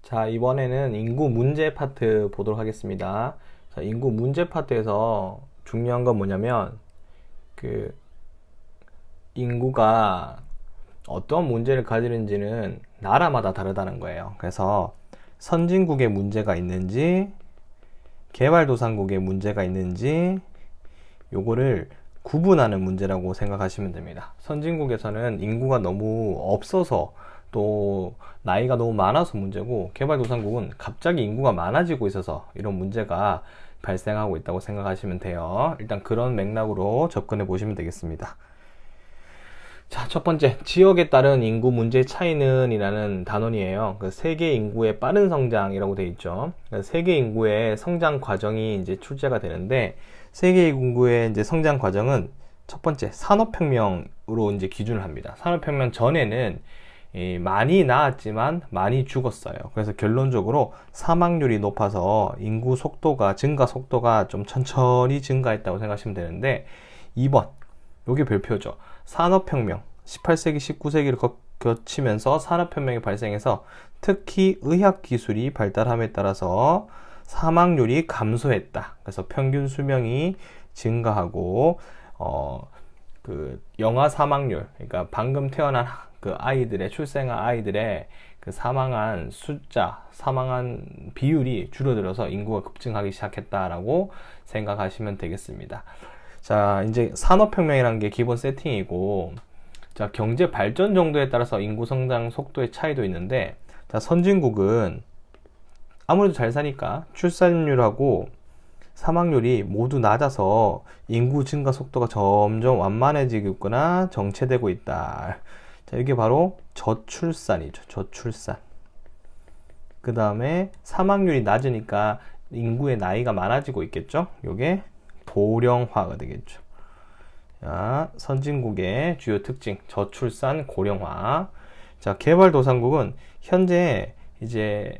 자, 이번에는 인구 문제 파트 보도록 하겠습니다. 자, 인구 문제 파트에서 중요한 건 뭐냐면, 그, 인구가 어떤 문제를 가지는지는 나라마다 다르다는 거예요. 그래서 선진국에 문제가 있는지, 개발도상국에 문제가 있는지, 요거를 구분하는 문제라고 생각하시면 됩니다. 선진국에서는 인구가 너무 없어서 또 나이가 너무 많아서 문제고, 개발도상국은 갑자기 인구가 많아지고 있어서 이런 문제가 발생하고 있다고 생각하시면 돼요. 일단 그런 맥락으로 접근해 보시면 되겠습니다. 자, 첫 번째, 지역에 따른 인구 문제 차이는 이라는 단원이에요. 그 세계 인구의 빠른 성장이라고 되어 있죠. 세계 인구의 성장 과정이 이제 출제가 되는데, 세계 인구의 이제 성장 과정은 첫 번째, 산업혁명으로 이제 기준을 합니다. 산업혁명 전에는 많이 낳았지만 많이 죽었어요. 그래서 결론적으로 사망률이 높아서 인구 속도가, 증가 속도가 좀 천천히 증가했다고 생각하시면 되는데, 2번, 요게 별표죠. 산업혁명, 18세기, 19세기를 거치면서 산업혁명이 발생해서 특히 의학기술이 발달함에 따라서 사망률이 감소했다. 그래서 평균 수명이 증가하고, 영아 사망률, 그러니까 방금 태어난 그 아이들의, 출생한 아이들의 그 사망한 숫자, 사망한 비율이 줄어들어서 인구가 급증하기 시작했다라고 생각하시면 되겠습니다. 자, 이제 산업혁명이라는 게 기본 세팅이고, 자, 경제 발전 정도에 따라서 인구 성장 속도의 차이도 있는데, 자, 선진국은 아무래도 잘 사니까 출산율하고 사망률이 모두 낮아서 인구 증가 속도가 점점 완만해지고 있거나 정체되고 있다. 자, 이게 바로 저출산이죠. 저출산. 그 다음에 사망률이 낮으니까 인구의 나이가 많아지고 있겠죠. 요게 고령화가 되겠죠. 자, 선진국의 주요 특징, 저출산, 고령화. 자, 개발도상국은 현재 이제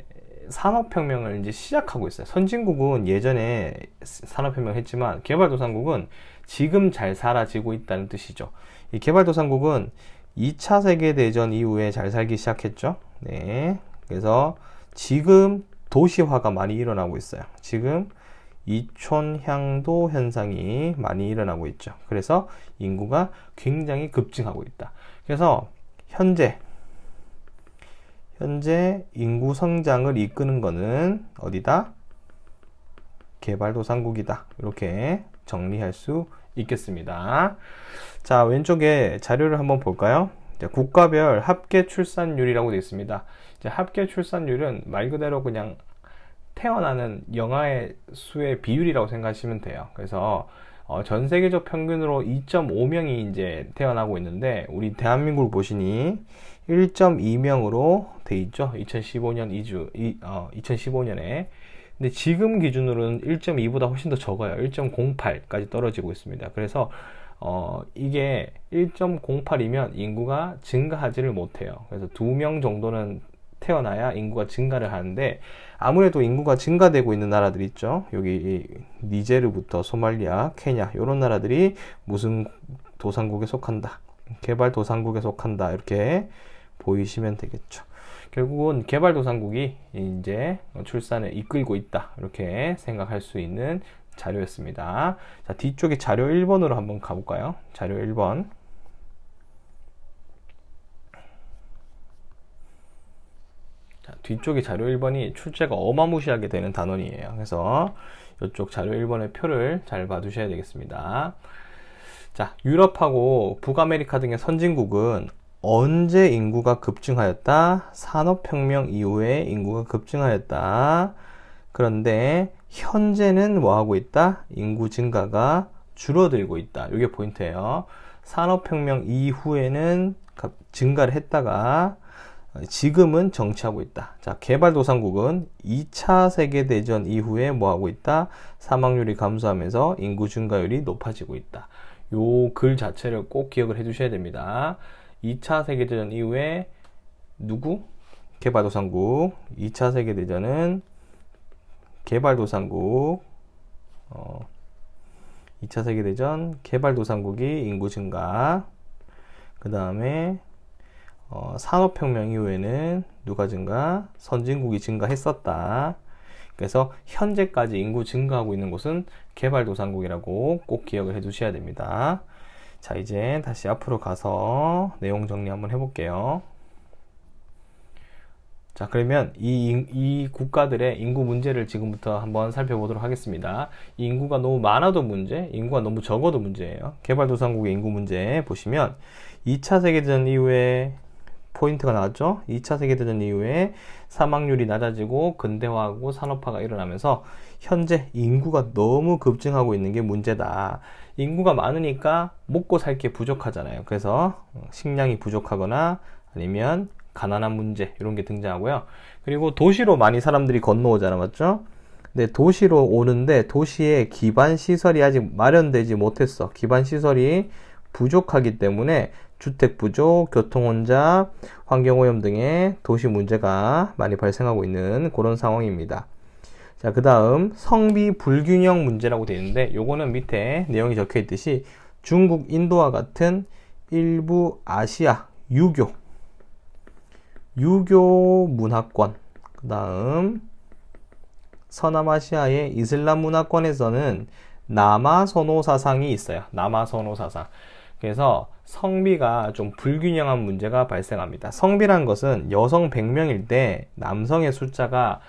산업혁명을 이제 시작하고 있어요. 선진국은 예전에 산업혁명 했지만, 개발도상국은 지금 잘 살아지고 있다는 뜻이죠. 이 개발도상국은 2차 세계대전 이후에 잘 살기 시작했죠. 네. 그래서 지금 도시화가 많이 일어나고 있어요. 지금 이촌향도 현상이 많이 일어나고 있죠. 그래서 인구가 굉장히 급증하고 있다. 그래서 현재 인구 성장을 이끄는 거는 어디다? 개발도상국이다. 이렇게 정리할 수 있겠습니다. 자, 왼쪽에 자료를 한번 볼까요? 국가별 합계 출산율이라고 되어 있습니다. 이제 합계 출산율은 말 그대로 그냥 태어나는 영아의 수의 비율이라고 생각하시면 돼요. 그래서 전 세계적 평균으로 2.5명이 이제 태어나고 있는데, 우리 대한민국을 보시니 1.2명으로 돼 있죠. 2015년에. 근데 지금 기준으로는 1.2보다 훨씬 더 적어요. 1.08까지 떨어지고 있습니다. 그래서 이게 1.08이면 인구가 증가하지를 못해요. 그래서 2명 정도는 태어나야 인구가 증가를 하는데, 아무래도 인구가 증가되고 있는 나라들 있죠. 여기 니제르부터 소말리아, 케냐, 이런 나라들이 무슨 도상국에 속한다, 개발도상국에 속한다, 이렇게 보이시면 되겠죠. 결국은 개발도상국이 이제 출산을 이끌고 있다, 이렇게 생각할 수 있는 자료였습니다. 자, 뒤쪽에 자료 1번으로 한번 가볼까요? 자료 1번. 자, 뒤쪽에 자료 1번이 출제가 어마무시하게 되는 단원이에요. 그래서 이쪽 자료 1번의 표를 잘 봐두셔야 되겠습니다. 자, 유럽하고 북아메리카 등의 선진국은 언제 인구가 급증하였다? 산업혁명 이후에 인구가 급증하였다. 그런데 현재는 뭐 하고 있다? 인구 증가가 줄어들고 있다. 이게 포인트예요. 산업혁명 이후에는 증가를 했다가 지금은 정체하고 있다. 자, 개발도상국은 2차 세계대전 이후에 뭐 하고 있다? 사망률이 감소하면서 인구 증가율이 높아지고 있다. 요 글 자체를 꼭 기억을 해 두셔야 됩니다. 2차 세계대전 이후에 누구? 개발도상국. 2차 세계대전은 개발도상국. 2차 세계대전 개발도상국이 인구 증가. 그 다음에 산업혁명 이후에는 누가 증가? 선진국이 증가했었다. 그래서 현재까지 인구 증가하고 있는 곳은 개발도상국이라고 꼭 기억을 해 두셔야 됩니다. 자, 이제 다시 앞으로 가서 내용 정리 한번 해볼게요. 자, 그러면 이 국가들의 인구 문제를 지금부터 한번 살펴보도록 하겠습니다. 이 인구가 너무 많아도 문제, 인구가 너무 적어도 문제예요. 개발도상국의 인구 문제 보시면 2차 세계대전 이후에 포인트가 나왔죠. 2차 세계대전 이후에 사망률이 낮아지고 근대화하고 산업화가 일어나면서 현재 인구가 너무 급증하고 있는 게 문제다. 인구가 많으니까 먹고 살 게 부족하잖아요. 그래서 식량이 부족하거나 아니면 가난한 문제 이런 게 등장하고요. 그리고 도시로 많이 사람들이 건너오잖아, 맞죠? 근데 도시로 오는데 도시의 기반 시설이 아직 마련되지 못했어. 기반 시설이 부족하기 때문에 주택 부족, 교통 혼잡, 환경 오염 등의 도시 문제가 많이 발생하고 있는 그런 상황입니다. 자, 그 다음 성비 불균형 문제라고 되어 있는데 요거는 밑에 내용이 적혀 있듯이 중국, 인도와 같은 일부 아시아 유교 문화권, 그 다음 서남아시아의 이슬람 문화권에서는 남아선호 사상이 있어요. 남아선호 사상. 그래서 성비가 좀 불균형한 문제가 발생합니다. 성비란 것은 여성 100명일 때 남성의 숫자가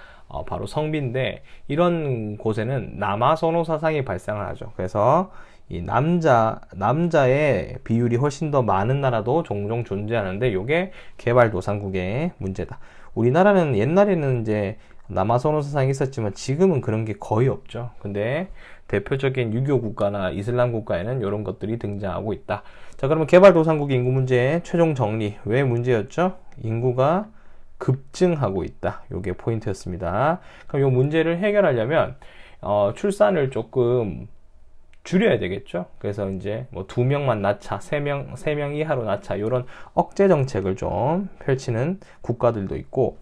바로 성비인데 이런 곳에는 남아선호 사상이 발생을 하죠. 그래서 이 남자의 비율이 훨씬 더 많은 나라도 종종 존재하는데 이게 개발도상국의 문제다. 우리나라는 옛날에는 이제 남아선호 사상이 있었지만 지금은 그런 게 거의 없죠. 근데 대표적인 유교 국가나 이슬람 국가에는 이런 것들이 등장하고 있다. 자, 그러면 개발도상국의 인구 문제의 최종 정리. 왜 문제였죠? 인구가 급증하고 있다. 이게 포인트였습니다. 그럼 이 문제를 해결하려면 출산을 조금 줄여야 되겠죠. 그래서 이제 뭐 2명만 낳자, 3명 이하로 낳자 이런 억제 정책을 좀 펼치는 국가들도 있고,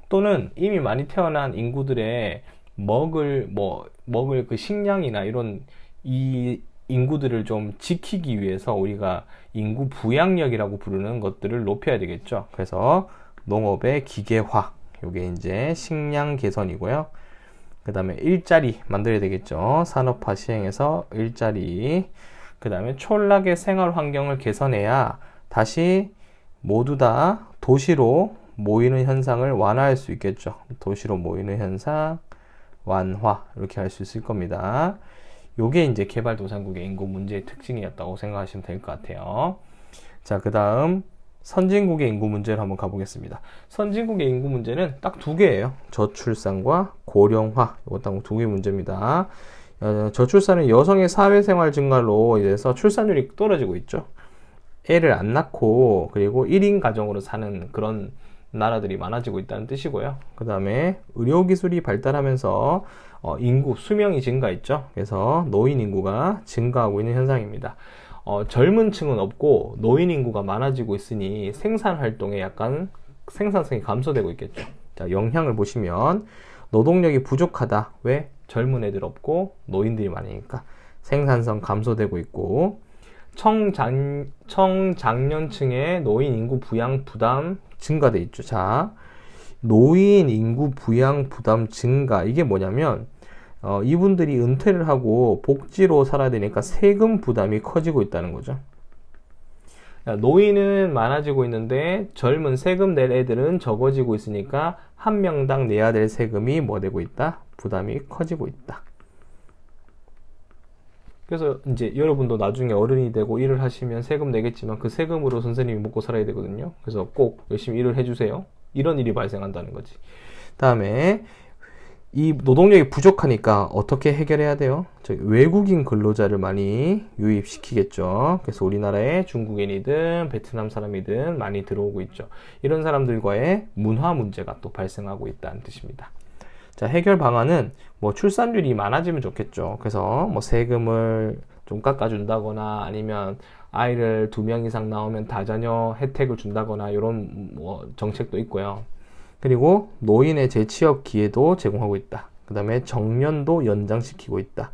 또는 이미 많이 태어난 인구들의 먹을 그 식량이나 이런 이 인구들을 좀 지키기 위해서 우리가 인구 부양력이라고 부르는 것들을 높여야 되겠죠. 그래서 농업의 기계화, 요게 이제 식량 개선이고요. 그 다음에 일자리 만들어야 되겠죠. 산업화 시행해서 일자리. 그 다음에 촌락의 생활 환경을 개선해야 다시 모두 다 도시로 모이는 현상을 완화할 수 있겠죠. 도시로 모이는 현상 완화 이렇게 할 수 있을 겁니다. 요게 이제 개발도상국의 인구 문제의 특징이었다고 생각하시면 될 것 같아요. 자, 그 다음 선진국의 인구 문제를 한번 가보겠습니다. 선진국의 인구 문제는 딱 2개예요. 저출산과 고령화. 이것 딱 2개 문제입니다. 저출산은 여성의 사회생활 증가로 인해서 출산율이 떨어지고 있죠. 애를 안 낳고 그리고 1인 가정으로 사는 그런 나라들이 많아지고 있다는 뜻이고요. 그 다음에 의료기술이 발달하면서 수명이 증가했죠. 그래서 노인 인구가 증가하고 있는 현상입니다. 젊은 층은 없고 노인 인구가 많아지고 있으니 생산 활동에 약간 생산성이 감소되고 있겠죠. 자, 영향을 보시면 노동력이 부족하다. 왜? 젊은 애들 없고 노인들이 많으니까 생산성 감소되고 있고, 청장년층의 노인 인구 부양 부담 증가돼 있죠. 자, 노인 인구 부양 부담 증가, 이게 뭐냐면 이분들이 은퇴를 하고 복지로 살아야 되니까 세금 부담이 커지고 있다는 거죠. 노인은 많아지고 있는데 젊은 세금 낼 애들은 적어지고 있으니까 한 명당 내야 될 세금이 뭐 되고 있다? 부담이 커지고 있다. 그래서 이제 여러분도 나중에 어른이 되고 일을 하시면 세금 내겠지만 그 세금으로 선생님이 먹고 살아야 되거든요. 그래서 꼭 열심히 일을 해주세요. 이런 일이 발생한다는 거지. 다음에 이 노동력이 부족하니까 어떻게 해결해야 돼요? 외국인 근로자를 많이 유입시키겠죠. 그래서 우리나라에 중국인이든 베트남 사람이든 많이 들어오고 있죠. 이런 사람들과의 문화 문제가 또 발생하고 있다는 뜻입니다. 자, 해결 방안은 뭐 출산율이 많아지면 좋겠죠. 그래서 뭐 세금을 좀 깎아준다거나 아니면 아이를 2명 이상 나오면 다자녀 혜택을 준다거나 이런 뭐 정책도 있고요. 그리고 노인의 재취업 기회도 제공하고 있다. 그 다음에 정년도 연장시키고 있다.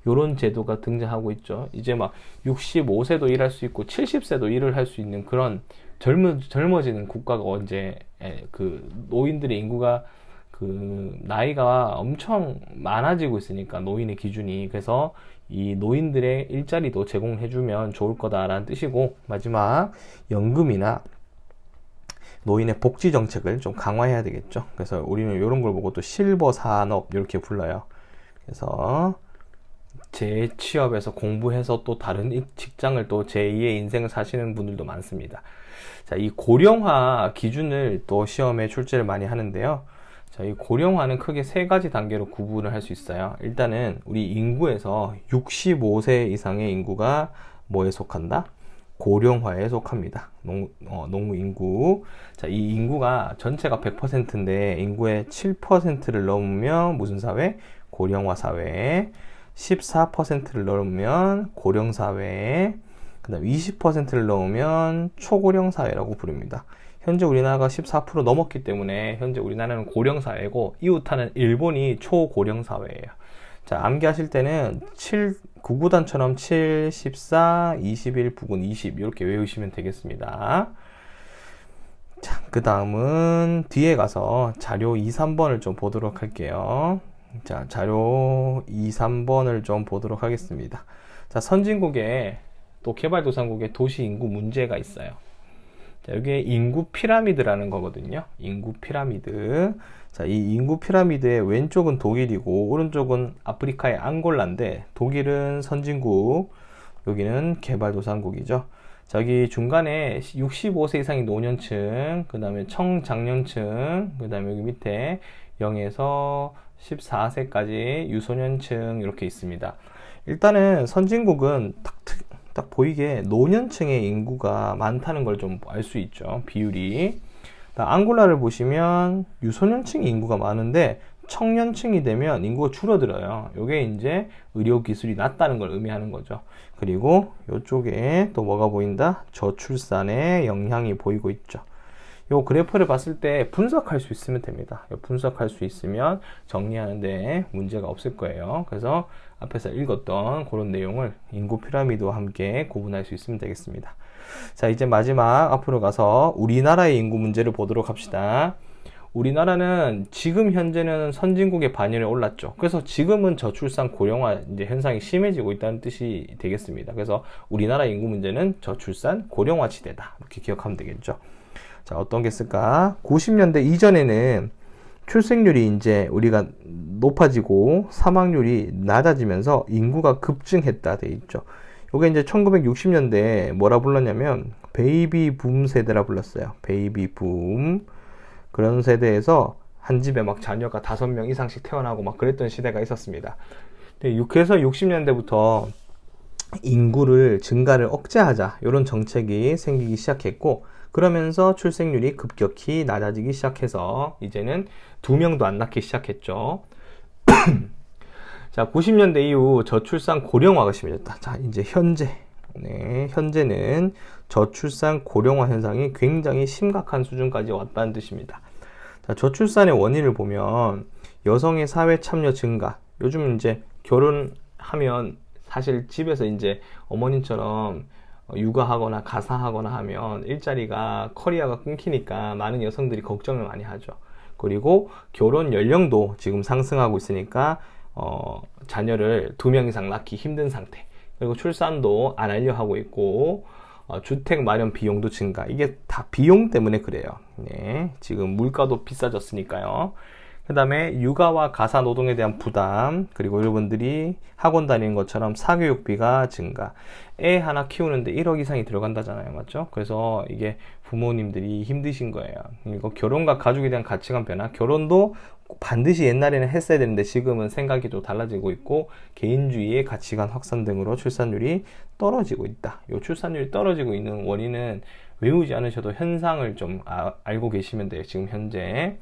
이런 제도가 등장하고 있죠. 이제 막 65세도 일할 수 있고 70세도 일을 할 수 있는 그런 젊어지는 국가가 언제, 그 노인들의 인구가 그 나이가 엄청 많아지고 있으니까, 노인의 기준이. 그래서 이 노인들의 일자리도 제공해주면 좋을 거다라는 뜻이고, 마지막 연금이나 노인의 복지 정책을 좀 강화해야 되겠죠. 그래서 우리는 이런 걸 보고 또 실버 산업 이렇게 불러요. 그래서 재취업해서 공부해서 또 다른 직장을 또 제2의 인생을 사시는 분들도 많습니다. 자, 이 고령화 기준을 또 시험에 출제를 많이 하는데요. 자, 이 고령화는 크게 세 가지 단계로 구분을 할 수 있어요. 일단은 우리 인구에서 65세 이상의 인구가 뭐에 속한다? 고령화에 속합니다. 농무 인구. 자, 이 인구가 전체가 100%인데 인구의 7%를 넘으면 무슨 사회? 고령화 사회. 14%를 넘으면 고령 사회. 그다음 20%를 넘으면 초고령 사회라고 부릅니다. 현재 우리나라가 14% 넘었기 때문에 현재 우리나라는 고령 사회고, 이웃하는 일본이 초고령 사회예요. 자, 암기하실 때는 9구단처럼 7, 14, 21, 부근 20 이렇게 외우시면 되겠습니다. 자, 그 다음은 뒤에 가서 자료 2, 3번을 좀 보도록 할게요. 자, 자료 2, 3번을 좀 보도록 하겠습니다. 자, 선진국에 또 개발도상국의 도시 인구 문제가 있어요. 자, 여기에 인구 피라미드라는 거거든요. 인구 피라미드. 자, 이 인구 피라미드의 왼쪽은 독일이고 오른쪽은 아프리카의 앙골라인데, 독일은 선진국, 여기는 개발도상국이죠. 자, 여기 중간에 65세 이상의 노년층, 그 다음에 청장년층, 그 다음에 여기 밑에 0에서 14세까지 유소년층 이렇게 있습니다. 일단은 선진국은 딱 보이게 노년층의 인구가 많다는 걸 좀 알 수 있죠. 비율이. 앙골라를 보시면 유소년층 인구가 많은데 청년층이 되면 인구가 줄어들어요. 이게 이제 의료 기술이 낮다는 걸 의미하는 거죠. 그리고 이쪽에 또 뭐가 보인다? 저출산의 영향이 보이고 있죠. 요 그래프를 봤을 때 분석할 수 있으면 됩니다. 분석할 수 있으면 정리하는데 문제가 없을 거예요. 그래서 앞에서 읽었던 그런 내용을 인구 피라미드와 함께 구분할 수 있으면 되겠습니다. 자, 이제 마지막 앞으로 가서 우리나라의 인구 문제를 보도록 합시다. 우리나라는 지금 현재는 선진국의 반열에 올랐죠. 그래서 지금은 저출산 고령화 이제 현상이 심해지고 있다는 뜻이 되겠습니다. 그래서 우리나라 인구 문제는 저출산 고령화 시대다. 이렇게 기억하면 되겠죠. 자, 어떤 게 있을까? 90년대 이전에는 출생률이 이제 우리가 높아지고 사망률이 낮아지면서 인구가 급증했다 돼 있죠. 요게 이제 1960년대에 뭐라 불렀냐면 베이비 붐 세대라 불렀어요. 베이비 붐. 그런 세대에서 한 집에 막 자녀가 5명 이상씩 태어나고 막 그랬던 시대가 있었습니다. 그래서 60년대부터 인구를 증가를 억제하자 이런 정책이 생기기 시작했고, 그러면서 출생률이 급격히 낮아지기 시작해서 이제는 2명도 안 낳기 시작했죠. 자, 90년대 이후 저출산 고령화가 심해졌다. 자, 이제 현재는 저출산 고령화 현상이 굉장히 심각한 수준까지 왔다는 뜻입니다. 자, 저출산의 원인을 보면 여성의 사회 참여 증가. 요즘 이제 결혼하면 사실 집에서 이제 어머님처럼 육아하거나 가사하거나 하면 일자리가 커리어가 끊기니까 많은 여성들이 걱정을 많이 하죠. 그리고 결혼 연령도 지금 상승하고 있으니까 자녀를 2명 이상 낳기 힘든 상태. 그리고 출산도 안 하려 하고 있고, 주택 마련 비용도 증가. 이게 다 비용 때문에 그래요. 네, 지금 물가도 비싸졌으니까요. 그 다음에 육아와 가사 노동에 대한 부담, 그리고 여러분들이 학원 다니는 것처럼 사교육비가 증가. 애 하나 키우는데 1억 이상이 들어간다잖아요. 맞죠? 그래서 이게 부모님들이 힘드신 거예요. 그리고 결혼과 가족에 대한 가치관 변화. 결혼도 반드시 옛날에는 했어야 되는데 지금은 생각이 또 달라지고 있고, 개인주의의 가치관 확산 등으로 출산율이 떨어지고 있다. 이 출산율이 떨어지고 있는 원인은 외우지 않으셔도 현상을 좀 알고 계시면 돼요. 지금 현재.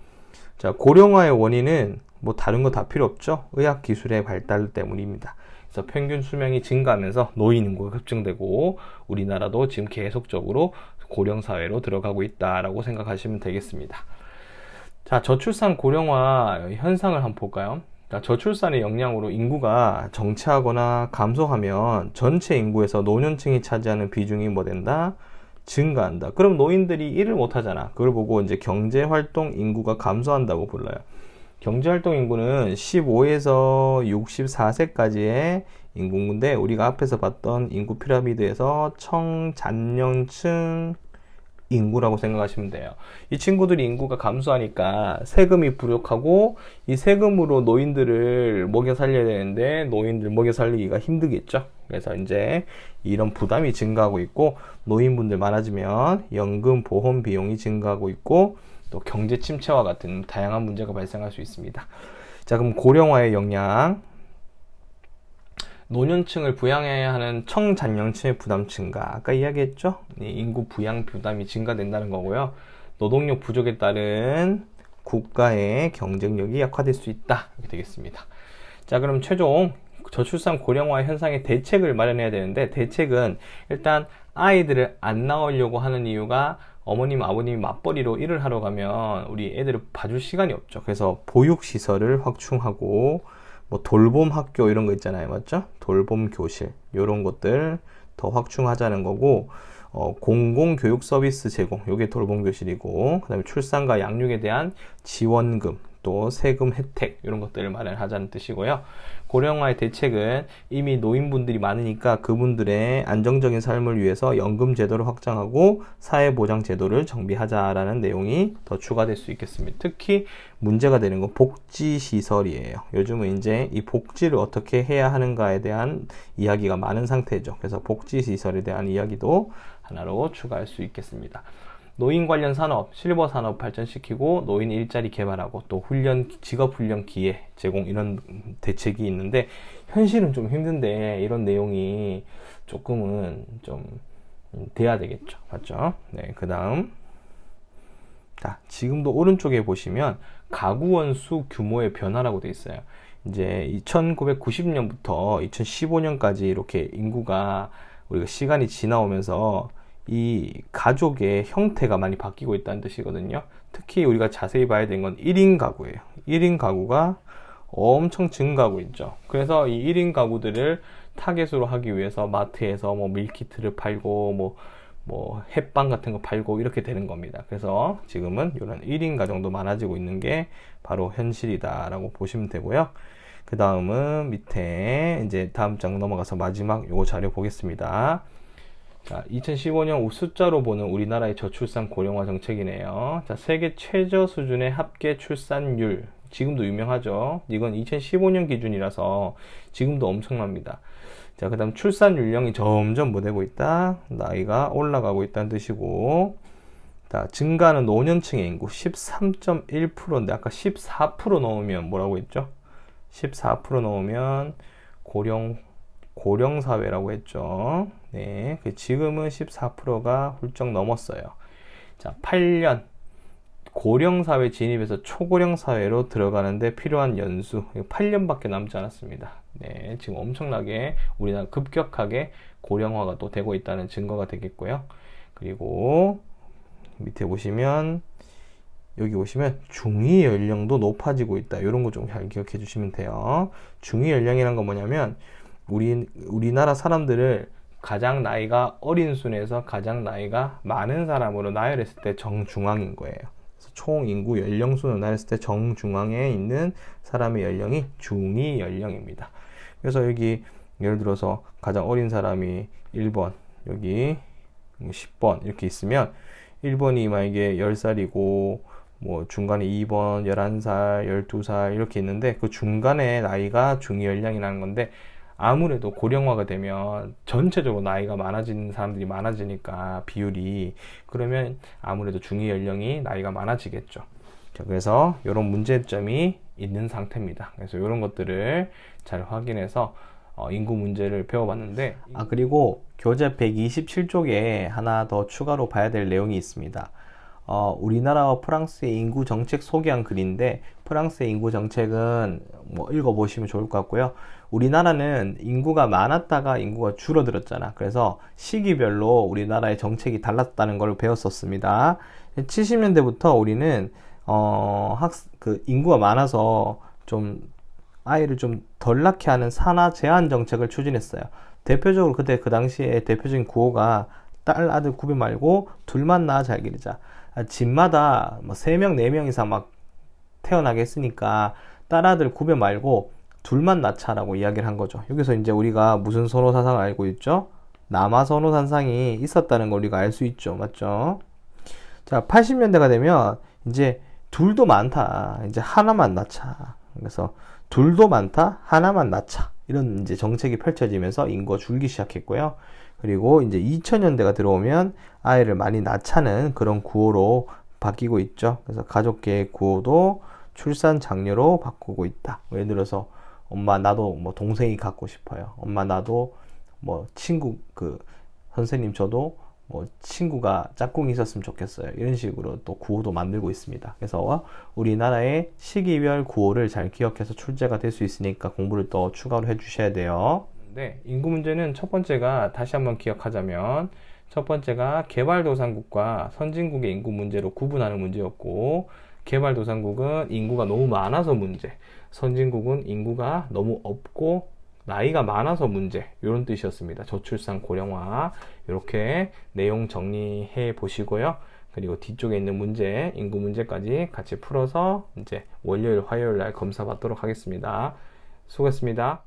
자, 고령화의 원인은 뭐 다른 거 다 필요 없죠. 의학 기술의 발달 때문입니다. 그래서 평균 수명이 증가하면서 노인 인구가 급증되고 우리나라도 지금 계속적으로 고령 사회로 들어가고 있다라고 생각하시면 되겠습니다. 자, 저출산 고령화 현상을 한번 볼까요? 자, 저출산의 영향으로 인구가 정체하거나 감소하면 전체 인구에서 노년층이 차지하는 비중이 뭐 된다? 증가한다. 그럼 노인들이 일을 못 하잖아. 그걸 보고 이제 경제활동 인구가 감소한다고 불러요. 경제활동 인구는 15에서 64세까지의 인구인데 우리가 앞에서 봤던 인구 피라미드에서 청잔년층 인구라고 생각하시면 돼요. 이 친구들이 인구가 감소하니까 세금이 부족하고 이 세금으로 노인들을 먹여 살려야 되는데 노인들 먹여 살리기가 힘들겠죠. 그래서 이제 이런 부담이 증가하고 있고 노인분들 많아지면 연금 보험 비용이 증가하고 있고 또 경제 침체와 같은 다양한 문제가 발생할 수 있습니다. 자, 그럼 고령화의 영향. 노년층을 부양해야 하는 청잔년층의 부담 증가. 아까 이야기했죠? 인구 부양 부담이 증가된다는 거고요. 노동력 부족에 따른 국가의 경쟁력이 약화될 수 있다. 이렇게 되겠습니다. 자, 그럼 최종 저출산 고령화 현상의 대책을 마련해야 되는데 대책은 일단 아이들을 안 낳으려고 하는 이유가 어머님, 아버님이 맞벌이로 일을 하러 가면 우리 애들을 봐줄 시간이 없죠. 그래서 보육시설을 확충하고 뭐 돌봄 학교 이런 거 있잖아요. 맞죠? 돌봄 교실 이런 것들 더 확충하자는 거고 공공교육 서비스 제공 요게 돌봄 교실이고 그 다음에 출산과 양육에 대한 지원금 또 세금 혜택 이런 것들을 마련하자는 뜻이고요. 고령화의 대책은 이미 노인분들이 많으니까 그분들의 안정적인 삶을 위해서 연금 제도를 확장하고 사회보장 제도를 정비하자라는 내용이 더 추가될 수 있겠습니다. 특히 문제가 되는 건 복지시설이에요. 요즘은 이제 이 복지를 어떻게 해야 하는가에 대한 이야기가 많은 상태죠. 그래서 복지시설에 대한 이야기도 하나로 추가할 수 있겠습니다. 노인 관련 산업, 실버 산업 발전시키고 노인 일자리 개발하고 또 훈련, 직업 훈련 기회 제공 이런 대책이 있는데 현실은 좀 힘든데 이런 내용이 조금은 좀 돼야 되겠죠. 맞죠? 네, 그 다음. 자, 지금도 오른쪽에 보시면 가구 원수 규모의 변화라고 되어 있어요. 이제 1990년부터 2015년까지 이렇게 인구가 우리가 시간이 지나오면서 이 가족의 형태가 많이 바뀌고 있다는 뜻이거든요. 특히 우리가 자세히 봐야 되는 건 1인 가구예요. 1인 가구가 엄청 증가하고 있죠. 그래서 이 1인 가구들을 타겟으로 하기 위해서 마트에서 뭐 밀키트를 팔고 뭐 햇빵 같은 거 팔고 이렇게 되는 겁니다. 그래서 지금은 이런 1인 가정도 많아지고 있는 게 바로 현실이다라고 보시면 되고요. 그 다음은 밑에 이제 다음 장 넘어가서 마지막 요거 자료 보겠습니다. 자, 2015년 숫자로 보는 우리나라의 저출산 고령화 정책이네요. 자, 세계 최저 수준의 합계 출산율. 지금도 유명하죠. 이건 2015년 기준이라서 지금도 엄청납니다. 자, 그 다음 출산 연령이 점점 뭐되고 있다? 나이가 올라가고 있다는 뜻이고, 자, 증가하는 노년층의 인구 13.1%인데 아까 14% 넣으면 뭐라고 했죠? 14% 넣으면 고령사회라고 했죠. 네, 지금은 14%가 훌쩍 넘었어요. 자, 8년 고령사회 진입에서 초고령사회로 들어가는데 필요한 연수 8년밖에 남지 않았습니다. 네, 지금 엄청나게 우리나라 급격하게 고령화가 또 되고 있다는 증거가 되겠고요. 그리고 밑에 보시면 여기 보시면 중위 연령도 높아지고 있다. 이런 거 좀 잘 기억해 주시면 돼요. 중위 연령이란 건 뭐냐면 우리나라 사람들을 가장 나이가 어린 순에서 가장 나이가 많은 사람으로 나열했을 때 정중앙인 거예요. 그래서 총 인구 연령순을 나열했을 때 정중앙에 있는 사람의 연령이 중위 연령입니다. 그래서 여기 예를 들어서 가장 어린 사람이 1번, 여기 10번 이렇게 있으면 1번이 만약에 10살이고 뭐 중간에 2번 11살, 12살 이렇게 있는데 그 중간에 나이가 중위 연령이라는 건데 아무래도 고령화가 되면 전체적으로 나이가 많아지는 사람들이 많아지니까 비율이 그러면 아무래도 중위 연령이 나이가 많아지겠죠. 자, 그래서 이런 문제점이 있는 상태입니다. 그래서 이런 것들을 잘 확인해서 인구 문제를 배워봤는데 그리고 교재 127쪽에 하나 더 추가로 봐야 될 내용이 있습니다. 우리나라와 프랑스의 인구 정책 소개한 글인데 프랑스의 인구 정책은 뭐 읽어보시면 좋을 것 같고요. 우리나라는 인구가 많았다가 인구가 줄어들었잖아. 그래서 시기별로 우리나라의 정책이 달랐다는 걸 배웠었습니다. 70년대부터 우리는 인구가 많아서 좀 아이를 좀 덜 낳게 하는 산하 제한 정책을 추진했어요. 대표적으로 그때 그 당시에 대표적인 구호가 딸 아들 구별 말고 둘만 낳아 잘 기르자. 집마다 뭐 3명 4명 이상 막 태어나게 했으니까 딸 아들 구별 말고 둘만 낳자라고 이야기를 한 거죠. 여기서 이제 우리가 무슨 선호 사상을 알고 있죠? 남아 선호 사상이 있었다는 걸 우리가 알 수 있죠. 맞죠? 자, 80년대가 되면 이제 둘도 많다. 이제 하나만 낳자. 그래서 둘도 많다. 하나만 낳자. 이런 이제 정책이 펼쳐지면서 인구가 줄기 시작했고요. 그리고 이제 2000년대가 들어오면 아이를 많이 낳자는 그런 구호로 바뀌고 있죠. 그래서 가족계획 구호도 출산 장려로 바꾸고 있다. 예를 들어서 엄마 나도 뭐 동생이 갖고 싶어요. 엄마 나도 뭐 친구 선생님 저도 뭐 친구가 짝꿍이 있었으면 좋겠어요. 이런 식으로 또 구호도 만들고 있습니다. 그래서 우리나라의 시기별 구호를 잘 기억해서 출제가 될 수 있으니까 공부를 또 추가로 해주셔야 돼요. 네, 인구 문제는 첫 번째가 다시 한번 기억하자면 첫 번째가 개발도상국과 선진국의 인구 문제로 구분하는 문제였고, 개발도상국은 인구가 너무 많아서 문제, 선진국은 인구가 너무 없고 나이가 많아서 문제, 이런 뜻이었습니다. 저출산 고령화, 이렇게 내용 정리해 보시고요. 그리고 뒤쪽에 있는 문제, 인구 문제까지 같이 풀어서 이제 월요일 화요일 날 검사 받도록 하겠습니다. 수고했습니다.